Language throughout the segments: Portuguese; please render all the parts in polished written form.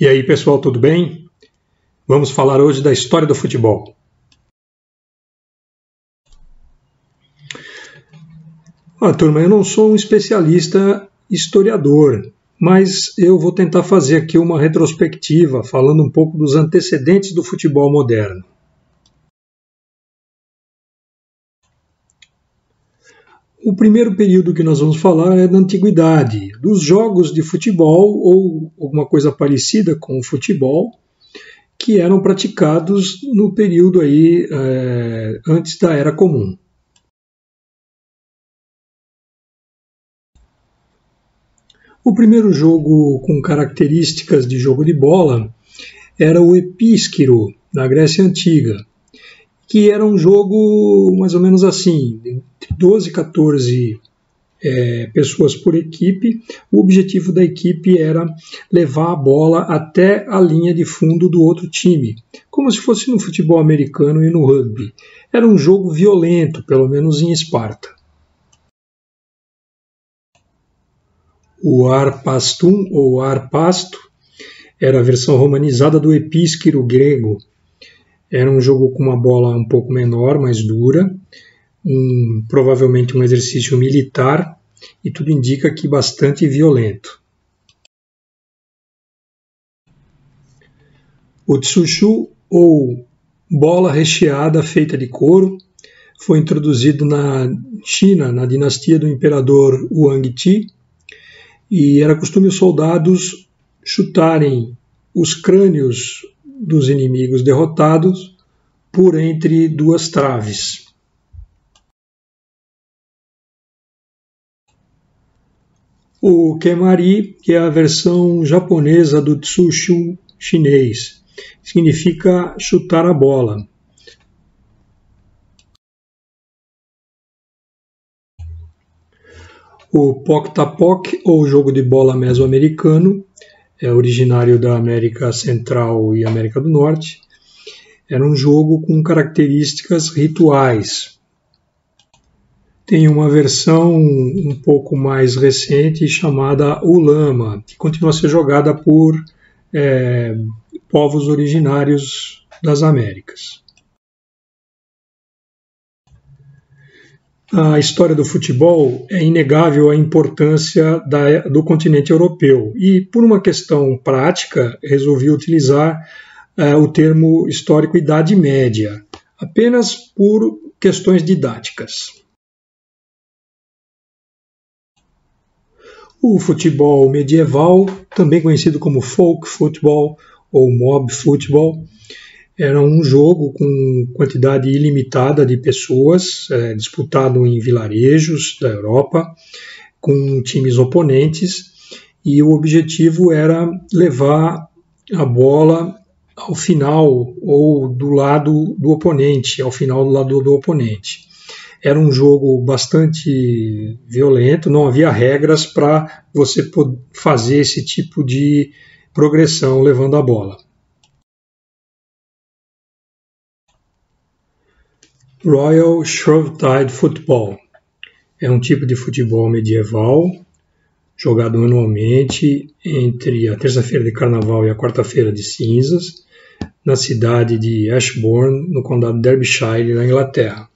E aí, pessoal, tudo bem? Vamos falar hoje da história do futebol. Turma, eu não sou um especialista historiador, mas eu vou tentar fazer aqui uma retrospectiva, falando um pouco dos antecedentes do futebol moderno. O primeiro período que nós vamos falar é da antiguidade, dos jogos de futebol ou alguma coisa parecida com o futebol, que eram praticados no período aí antes da Era Comum. O primeiro jogo com características de jogo de bola era o Epísquiro, na Grécia Antiga, que era um jogo mais ou menos assim, entre 12 e 14 pessoas por equipe. O objetivo da equipe era levar a bola até a linha de fundo do outro time, como se fosse no futebol americano e no rugby. Era um jogo violento, pelo menos em Esparta. O Arpastum, ou Arpasto, era a versão romanizada do Epísquiro grego. Era um jogo com uma bola um pouco menor, mais dura, provavelmente um exercício militar, e tudo indica que bastante violento. O tsushu, ou bola recheada feita de couro, foi introduzido na China, na dinastia do imperador Huangdi, e era costume os soldados chutarem os crânios dos inimigos derrotados por entre duas traves. O Kemari, que é a versão japonesa do tsushu chinês, significa chutar a bola. O Pok-Tapok, ou jogo de bola mesoamericano, é originário da América Central e América do Norte. Era um jogo com características rituais. Tem uma versão um pouco mais recente chamada Ulama, que continua a ser jogada por povos originários das Américas. A história do futebol é inegável a importância do continente europeu e, por uma questão prática, resolvi utilizar o termo histórico Idade Média, apenas por questões didáticas. O futebol medieval, também conhecido como folk football ou mob football, era um jogo com quantidade ilimitada de pessoas, disputado em vilarejos da Europa, com times oponentes, e o objetivo era levar a bola ao final, ou do lado do oponente, ao final do lado do oponente. Era um jogo bastante violento, não havia regras para você fazer esse tipo de progressão levando a bola. Royal Shrovetide Football é um tipo de futebol medieval jogado anualmente entre a terça-feira de Carnaval e a quarta-feira de Cinzas, na cidade de Ashbourne, no condado de Derbyshire, na Inglaterra.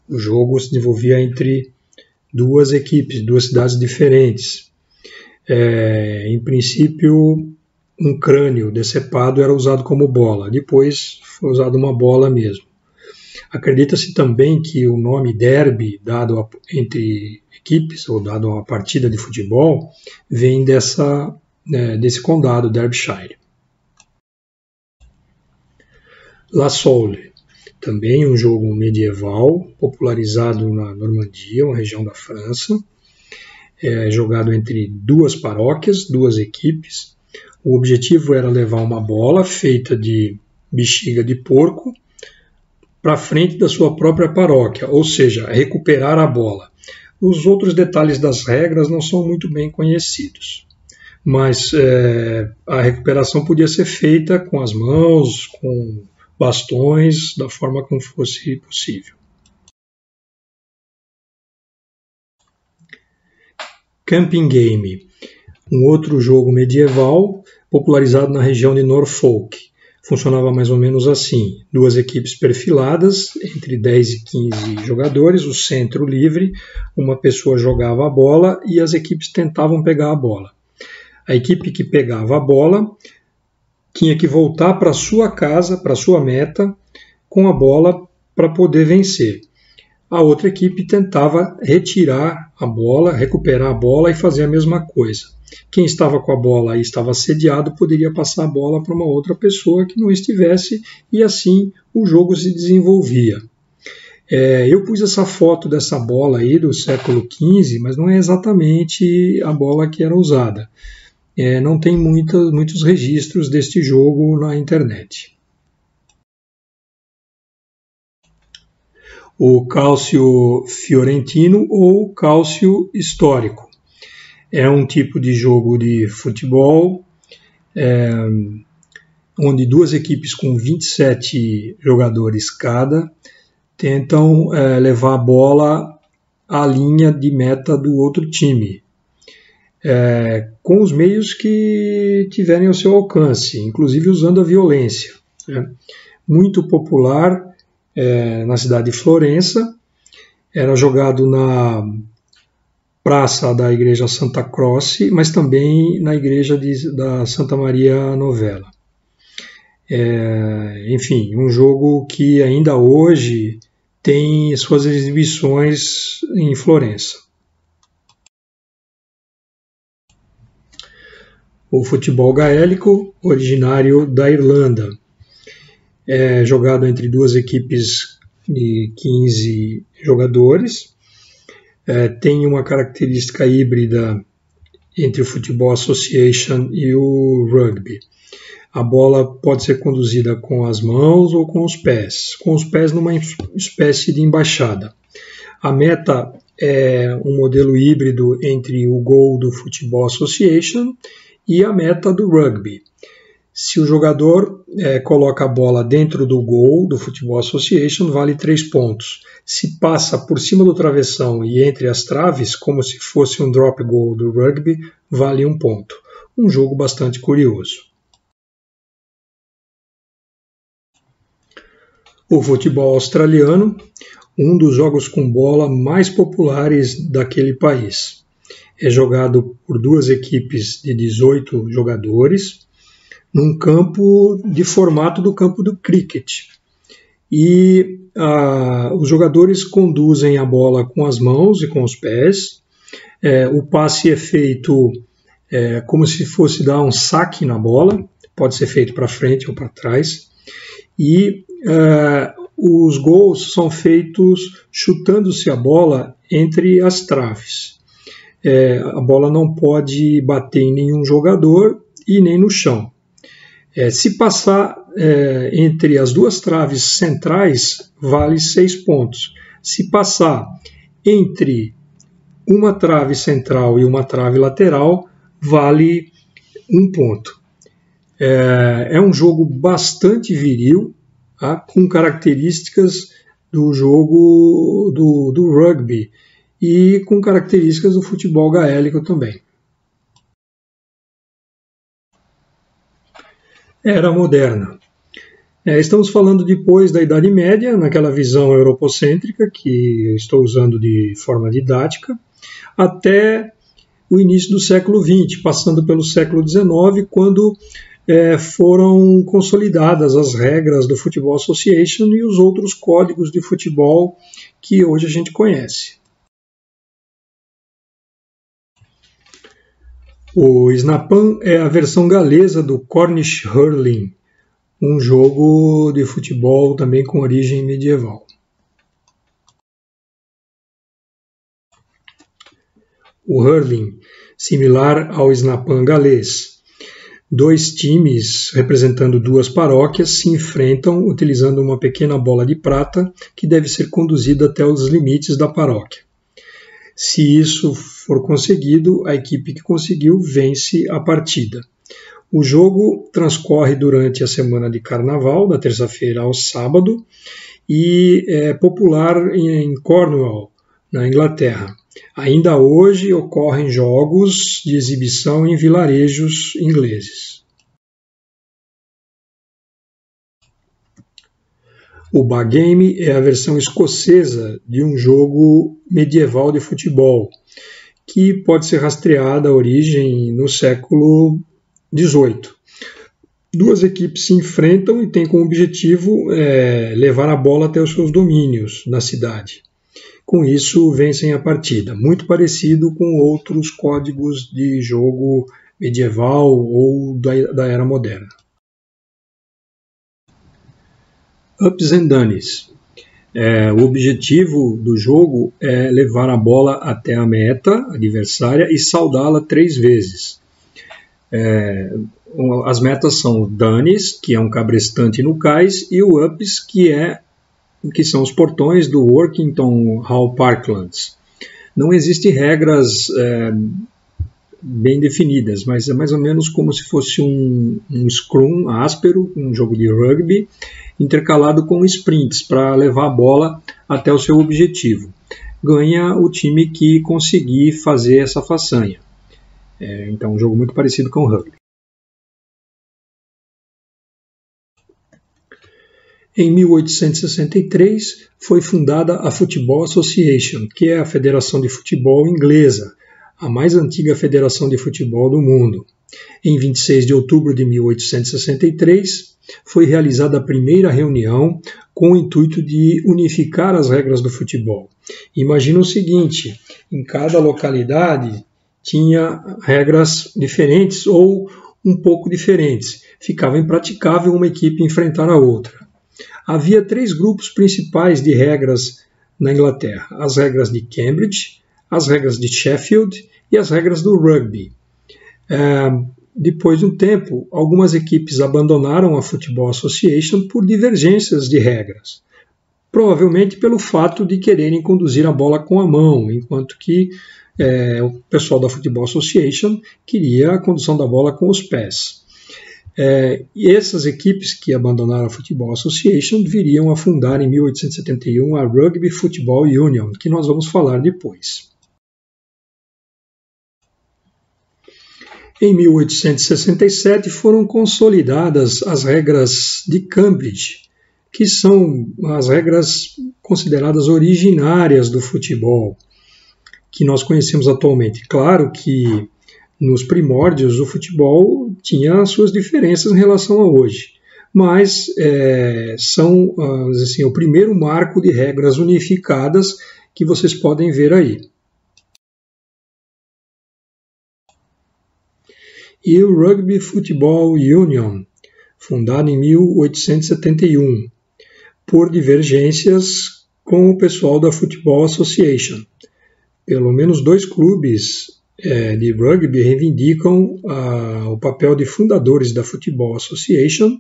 O jogo se desenvolvia entre duas equipes, duas cidades diferentes. Em princípio, um crânio decepado era usado como bola, depois foi usado uma bola mesmo. Acredita-se também que o nome derby, dado entre equipes, ou dado a uma partida de futebol, vem desse condado, Derbyshire. La Soule, também um jogo medieval, popularizado na Normandia, uma região da França, jogado entre duas paróquias, duas equipes. O objetivo era levar uma bola feita de bexiga de porco para frente da sua própria paróquia, ou seja, recuperar a bola. Os outros detalhes das regras não são muito bem conhecidos, mas a recuperação podia ser feita com as mãos, com bastões, da forma como fosse possível. Camping Game, um outro jogo medieval popularizado na região de Norfolk. Funcionava mais ou menos assim: duas equipes perfiladas, entre 10 e 15 jogadores, o centro livre, uma pessoa jogava a bola e as equipes tentavam pegar a bola. A equipe que pegava a bola tinha que voltar para sua casa, para sua meta, com a bola para poder vencer. A outra equipe tentava retirar a bola, recuperar a bola e fazer a mesma coisa. Quem estava com a bola e estava assediado poderia passar a bola para uma outra pessoa que não estivesse e assim o jogo se desenvolvia. Eu pus essa foto dessa bola aí do século XV, mas não é exatamente a bola que era usada. Não tem muitos registros deste jogo na internet. O Calcio Fiorentino ou Calcio Histórico. É um tipo de jogo de futebol onde duas equipes com 27 jogadores cada tentam levar a bola à linha de meta do outro time, com os meios que tiverem ao seu alcance, inclusive usando a violência. Muito popular na cidade de Florença, era jogado na praça da igreja Santa Croce, mas também na igreja da Santa Maria Novella. Enfim, um jogo que ainda hoje tem suas exibições em Florença. O futebol gaélico, originário da Irlanda, é jogado entre duas equipes de 15 jogadores, tem uma característica híbrida entre o Football Association e o rugby. A bola pode ser conduzida com as mãos ou com os pés numa espécie de embaixada. A meta é um modelo híbrido entre o gol do Football Association e a meta do rugby. Se o jogador coloca a bola dentro do gol do Football Association, vale 3 pontos. Se passa por cima do travessão e entre as traves, como se fosse um drop goal do rugby, vale 1 ponto. Um jogo bastante curioso. O futebol australiano, um dos jogos com bola mais populares daquele país. É jogado por duas equipes de 18 jogadores, num campo de formato do campo do cricket. E os jogadores conduzem a bola com as mãos e com os pés. O passe é feito como se fosse dar um saque na bola, pode ser feito para frente ou para trás. E os gols são feitos chutando-se a bola entre as traves. A bola não pode bater em nenhum jogador e nem no chão. Se passar entre as duas traves centrais, vale 6 pontos. Se passar entre uma trave central e uma trave lateral, vale 1 ponto. É um jogo bastante viril, tá? Com características do jogo do rugby e com características do futebol gaélico também. Era moderna. Estamos falando depois da Idade Média, naquela visão europocêntrica que eu estou usando de forma didática, até o início do século XX, passando pelo século XIX, quando foram consolidadas as regras do Football Association e os outros códigos de futebol que hoje a gente conhece. O Snap-on é a versão galesa do Cornish Hurling, um jogo de futebol também com origem medieval. O hurling, similar ao Snap-on galês. 2 times representando 2 paróquias se enfrentam utilizando uma pequena bola de prata que deve ser conduzida até os limites da paróquia. Se isso for conseguido, a equipe que conseguiu vence a partida. O jogo transcorre durante a semana de carnaval, da terça-feira ao sábado, e é popular em Cornwall, na Inglaterra. Ainda hoje ocorrem jogos de exibição em vilarejos ingleses. O backgame é a versão escocesa de um jogo medieval de futebol, que pode ser rastreada à origem no século XVIII. Duas equipes se enfrentam e têm como objetivo levar a bola até os seus domínios na cidade. Com isso, vencem a partida, muito parecido com outros códigos de jogo medieval ou da era moderna. Ups and Downs. O objetivo do jogo é levar a bola até a meta adversária e saudá-la 3 vezes. As metas são o Downs, que é um cabrestante no cais, e o Ups, que são os portões do Workington Hall Parklands. Não existem regras bem definidas, mas é mais ou menos como se fosse um scrum áspero, um jogo de rugby, intercalado com sprints para levar a bola até o seu objetivo. Ganha o time que conseguir fazer essa façanha. Então, um jogo muito parecido com o rugby. Em 1863, foi fundada a Football Association, que é a federação de futebol inglesa, a mais antiga federação de futebol do mundo. Em 26 de outubro de 1863, foi realizada a primeira reunião com o intuito de unificar as regras do futebol. Imagina o seguinte, em cada localidade tinha regras diferentes ou um pouco diferentes. Ficava impraticável uma equipe enfrentar a outra. Havia 3 grupos principais de regras na Inglaterra: as regras de Cambridge, as regras de Sheffield e as regras do rugby. Depois de um tempo, algumas equipes abandonaram a Football Association por divergências de regras, provavelmente pelo fato de quererem conduzir a bola com a mão, enquanto que o pessoal da Football Association queria a condução da bola com os pés. E essas equipes que abandonaram a Football Association viriam a fundar em 1871 a Rugby Football Union, que nós vamos falar depois. Em 1867 foram consolidadas as regras de Cambridge, que são as regras consideradas originárias do futebol, que nós conhecemos atualmente. Claro que nos primórdios o futebol tinha as suas diferenças em relação a hoje, mas são assim, o primeiro marco de regras unificadas que vocês podem ver aí. E o Rugby Football Union, fundado em 1871, por divergências com o pessoal da Football Association. Pelo menos 2 clubes de rugby reivindicam o papel de fundadores da Football Association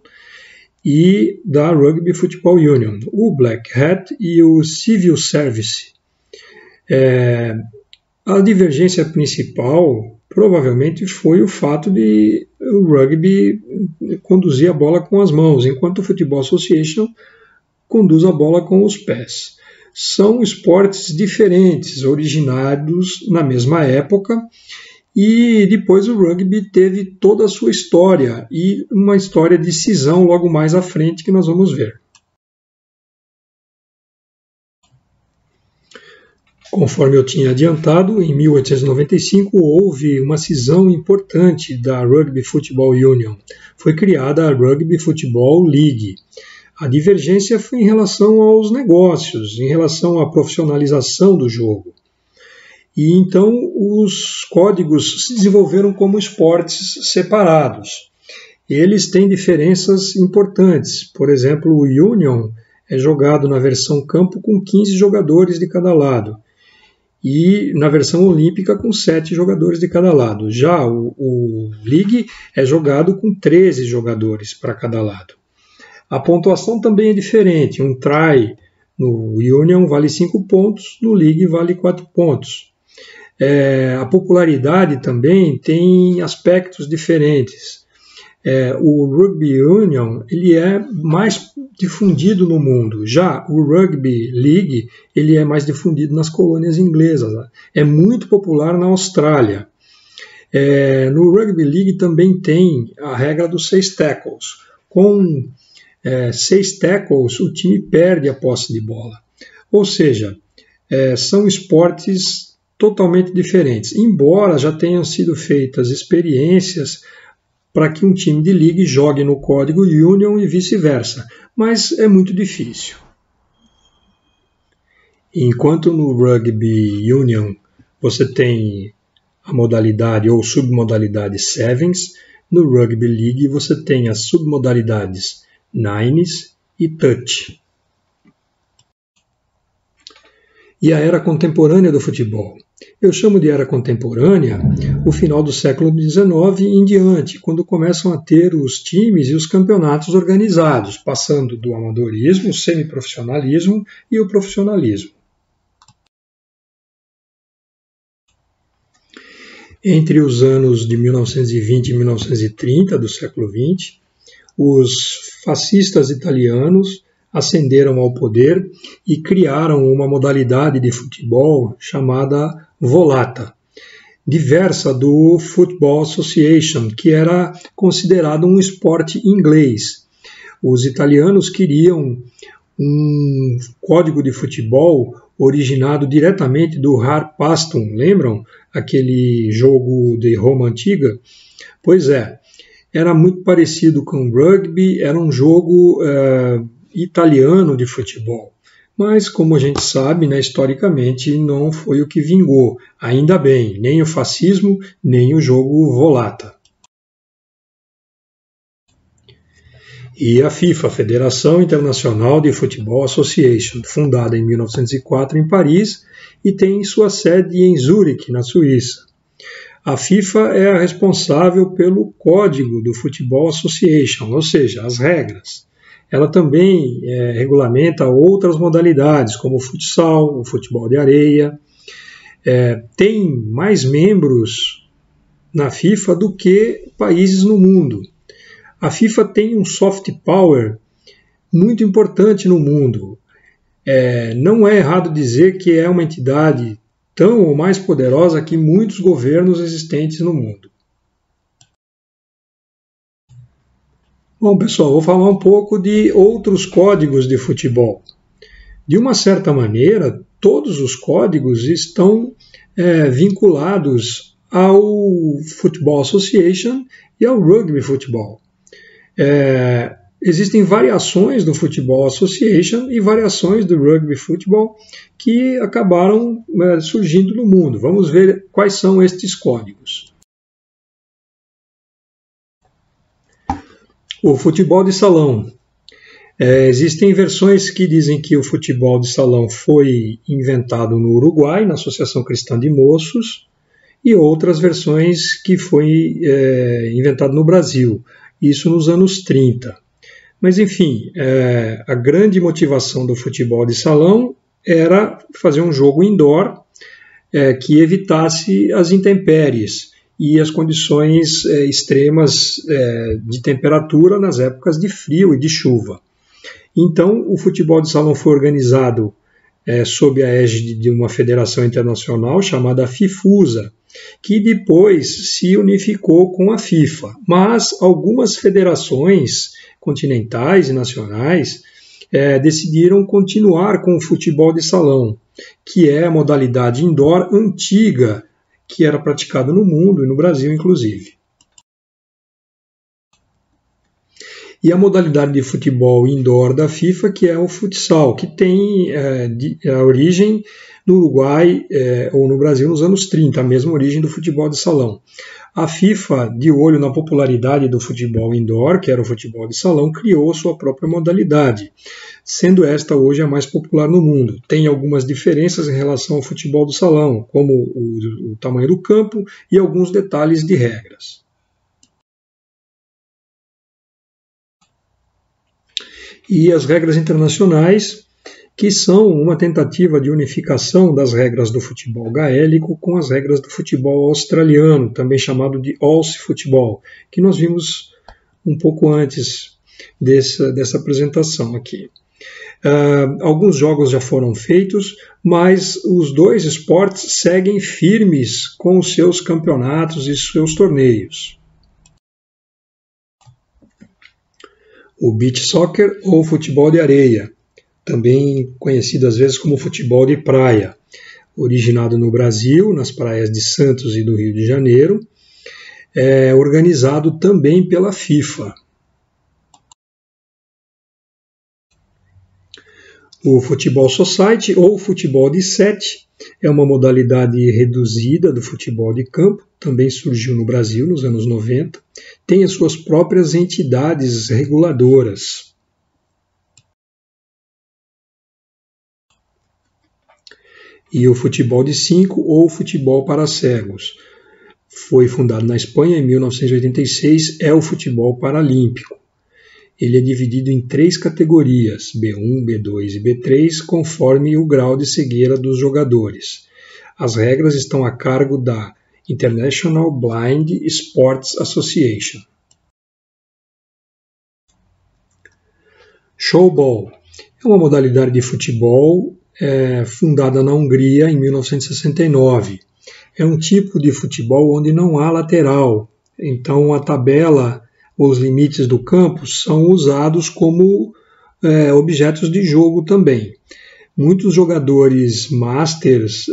e da Rugby Football Union, o Black Hat e o Civil Service. A divergência principal provavelmente foi o fato de o rugby conduzir a bola com as mãos, enquanto o Football Association conduz a bola com os pés. São esportes diferentes, originados na mesma época, e depois o rugby teve toda a sua história, e uma história de cisão logo mais à frente que nós vamos ver. Conforme eu tinha adiantado, em 1895 houve uma cisão importante da Rugby Football Union. Foi criada a Rugby Football League. A divergência foi em relação aos negócios, em relação à profissionalização do jogo. E então os códigos se desenvolveram como esportes separados. Eles têm diferenças importantes. Por exemplo, o Union é jogado na versão campo com 15 jogadores de cada lado. E na versão olímpica com 7 jogadores de cada lado. Já o League é jogado com 13 jogadores para cada lado. A pontuação também é diferente. Um try no Union vale 5 pontos, no League vale 4 pontos. A popularidade também tem aspectos diferentes. O Rugby Union ele é mais difundido no mundo. Já o Rugby League ele é mais difundido nas colônias inglesas. É muito popular na Austrália. No Rugby League também tem a regra dos 6 tackles, com 6 tackles, o time perde a posse de bola. Ou seja, são esportes totalmente diferentes, embora já tenham sido feitas experiências para que um time de liga jogue no código Union e vice-versa, mas é muito difícil. Enquanto no Rugby Union você tem a modalidade ou submodalidade Sevens, no Rugby League você tem as submodalidades Nines e Touch. E a era contemporânea do futebol. Eu chamo de era contemporânea o final do século XIX em diante, quando começam a ter os times e os campeonatos organizados, passando do amadorismo, o semiprofissionalismo e o profissionalismo. Entre os anos de 1920 e 1930 do século XX, os fascistas italianos ascenderam ao poder e criaram uma modalidade de futebol chamada volata, diversa do Football Association, que era considerado um esporte inglês. Os italianos queriam um código de futebol originado diretamente do Harpastum, lembram? Aquele jogo de Roma antiga? Pois é, era muito parecido com o rugby, era um jogo italiano de futebol. Mas, como a gente sabe, né, historicamente não foi o que vingou. Ainda bem, nem o fascismo, nem o jogo volata. E a FIFA, Federação Internacional de Football Association, fundada em 1904 em Paris e tem sua sede em Zurique, na Suíça. A FIFA é a responsável pelo código do Football Association, ou seja, as regras. Ela também regulamenta outras modalidades, como o futsal, o futebol de areia. Tem mais membros na FIFA do que países no mundo. A FIFA tem um soft power muito importante no mundo. Não é errado dizer que é uma entidade tão ou mais poderosa que muitos governos existentes no mundo. Bom, pessoal, vou falar um pouco de outros códigos de futebol. De uma certa maneira, todos os códigos estão vinculados ao Football Association e ao Rugby Football. Existem variações do Football Association e variações do Rugby Football que acabaram surgindo no mundo. Vamos ver quais são estes códigos. O futebol de salão. Existem versões que dizem que o futebol de salão foi inventado no Uruguai, na Associação Cristã de Moços, e outras versões que foi inventado no Brasil, isso nos anos 30. Mas, enfim, a grande motivação do futebol de salão era fazer um jogo indoor que evitasse as intempéries e as condições extremas de temperatura nas épocas de frio e de chuva. Então, o futebol de salão foi organizado sob a égide de uma federação internacional chamada FIFUSA, que depois se unificou com a FIFA. Mas algumas federações continentais e nacionais decidiram continuar com o futebol de salão, que é a modalidade indoor antiga que era praticada no mundo e no Brasil, inclusive. E a modalidade de futebol indoor da FIFA, que é o futsal, que tem a origem no Uruguai ou no Brasil nos anos 30, a mesma origem do futebol de salão. A FIFA, de olho na popularidade do futebol indoor, que era o futebol de salão, criou sua própria modalidade, sendo esta hoje a mais popular no mundo. Tem algumas diferenças em relação ao futebol do salão, como o tamanho do campo e alguns detalhes de regras. E as regras internacionais, que são uma tentativa de unificação das regras do futebol gaélico com as regras do futebol australiano, também chamado de Aussie Football, que nós vimos um pouco antes dessa apresentação aqui. Alguns jogos já foram feitos, mas os dois esportes seguem firmes com os seus campeonatos e seus torneios. o beach soccer ou futebol de areia, também conhecido às vezes como futebol de praia, originado no Brasil, nas praias de Santos e do Rio de Janeiro, é organizado também pela FIFA. O futebol society ou futebol de 7 é uma modalidade reduzida do futebol de campo, também surgiu no Brasil nos anos 90, tem as suas próprias entidades reguladoras. E o futebol de 5 ou futebol para cegos foi fundado na Espanha em 1986, é o futebol paralímpico. Ele é dividido em 3 categorias, B1, B2 e B3, conforme o grau de cegueira dos jogadores. As regras estão a cargo da International Blind Sports Association. Showball é uma modalidade de futebol fundada na Hungria em 1969. É um tipo de futebol onde não há lateral, então a tabela ou os limites do campo são usados como objetos de jogo também. Muitos jogadores masters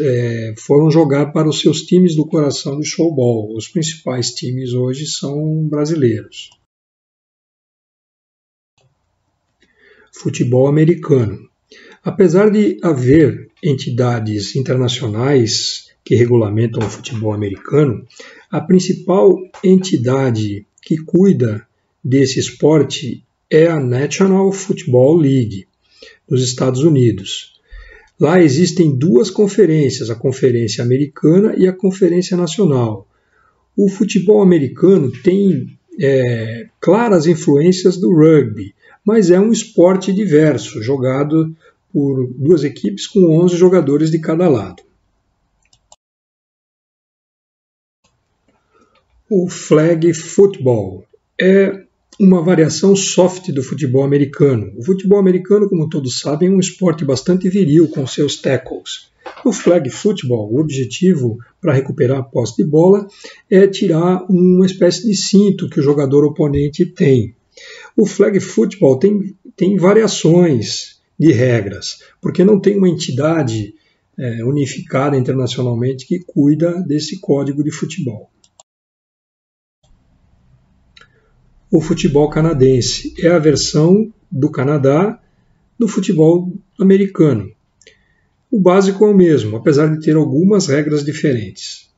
foram jogar para os seus times do coração do showball. Os principais times hoje são brasileiros. Futebol americano. Apesar de haver entidades internacionais que regulamentam o futebol americano, a principal entidade que cuida desse esporte é a National Football League, dos Estados Unidos. Lá existem 2 conferências, a Conferência Americana e a Conferência Nacional. O futebol americano tem claras influências do rugby, mas é um esporte diverso, jogado por 2 equipes com 11 jogadores de cada lado. O flag football é uma variação soft do futebol americano. O futebol americano, como todos sabem, é um esporte bastante viril com seus tackles. No flag football, o objetivo para recuperar a posse de bola é tirar uma espécie de cinto que o jogador oponente tem. O flag football tem variações de regras, porque não tem uma entidade unificada internacionalmente que cuida desse código de futebol. O futebol canadense é a versão do Canadá do futebol americano. O básico é o mesmo, apesar de ter algumas regras diferentes.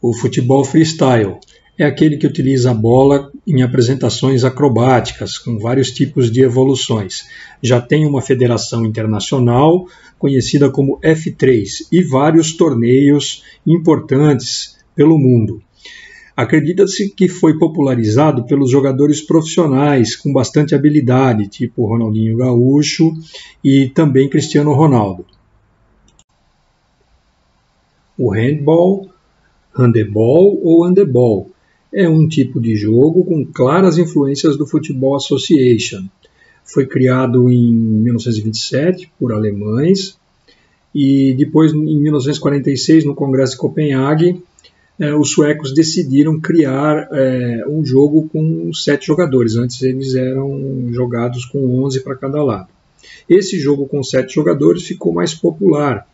O futebol freestyle é aquele que utiliza a bola em apresentações acrobáticas, com vários tipos de evoluções. Já tem uma federação internacional, conhecida como F3, e vários torneios importantes pelo mundo. Acredita-se que foi popularizado pelos jogadores profissionais com bastante habilidade, tipo Ronaldinho Gaúcho e também Cristiano Ronaldo. O handball, handebol ou handebol é um tipo de jogo com claras influências do Football Association. Foi criado em 1927 por alemães e depois, em 1946, no Congresso de Copenhague, os suecos decidiram criar um jogo com 7 jogadores. Antes eles eram jogados com 11 para cada lado. Esse jogo com 7 jogadores ficou mais popular.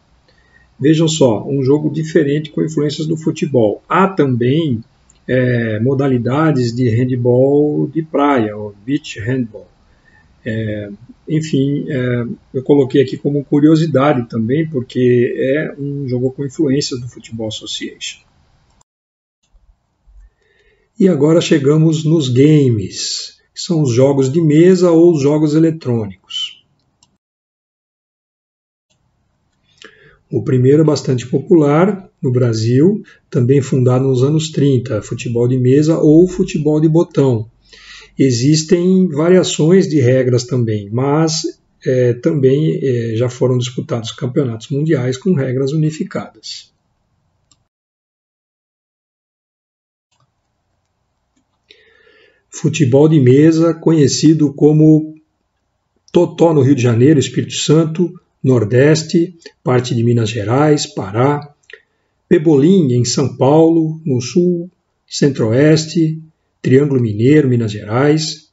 Vejam só, um jogo diferente com influências do futebol. Há também modalidades de handball de praia, ou beach handball. Enfim, eu coloquei aqui como curiosidade também, porque é um jogo com influências do Football Association. E agora chegamos nos games, que são os jogos de mesa ou os jogos eletrônicos. O primeiro é bastante popular no Brasil, também fundado nos anos 30, futebol de mesa ou futebol de botão. Existem variações de regras também, mas também já foram disputados campeonatos mundiais com regras unificadas. Futebol de mesa, conhecido como totó no Rio de Janeiro, Espírito Santo, Nordeste, parte de Minas Gerais, Pará, pebolim em São Paulo, no Sul, Centro-Oeste, Triângulo Mineiro, Minas Gerais,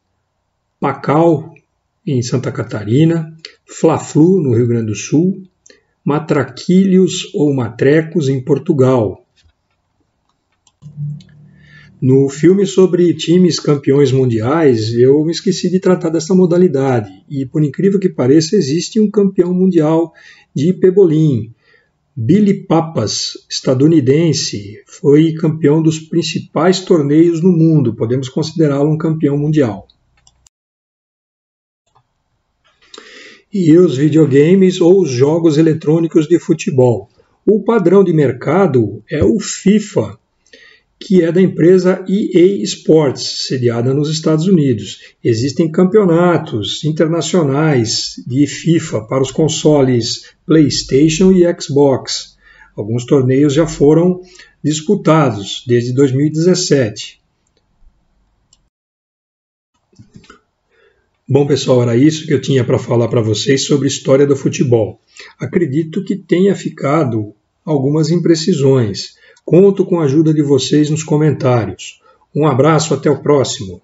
Pacal, em Santa Catarina, Fla-Flu, no Rio Grande do Sul, Matraquilhos ou Matrecos, em Portugal. No filme sobre times campeões mundiais, eu me esqueci de tratar dessa modalidade, e por incrível que pareça, existe um campeão mundial de pebolim. Billy Pappas, estadunidense, foi campeão dos principais torneios no mundo, podemos considerá-lo um campeão mundial. E os videogames ou os jogos eletrônicos de futebol. O padrão de mercado é o FIFA, que é da empresa EA Sports, sediada nos Estados Unidos. Existem campeonatos internacionais de FIFA para os consoles PlayStation e Xbox. Alguns torneios já foram disputados desde 2017. Bom, pessoal, era isso que eu tinha para falar para vocês sobre história do futebol. Acredito que tenha ficado algumas imprecisões. Conto com a ajuda de vocês nos comentários. Um abraço, até o próximo.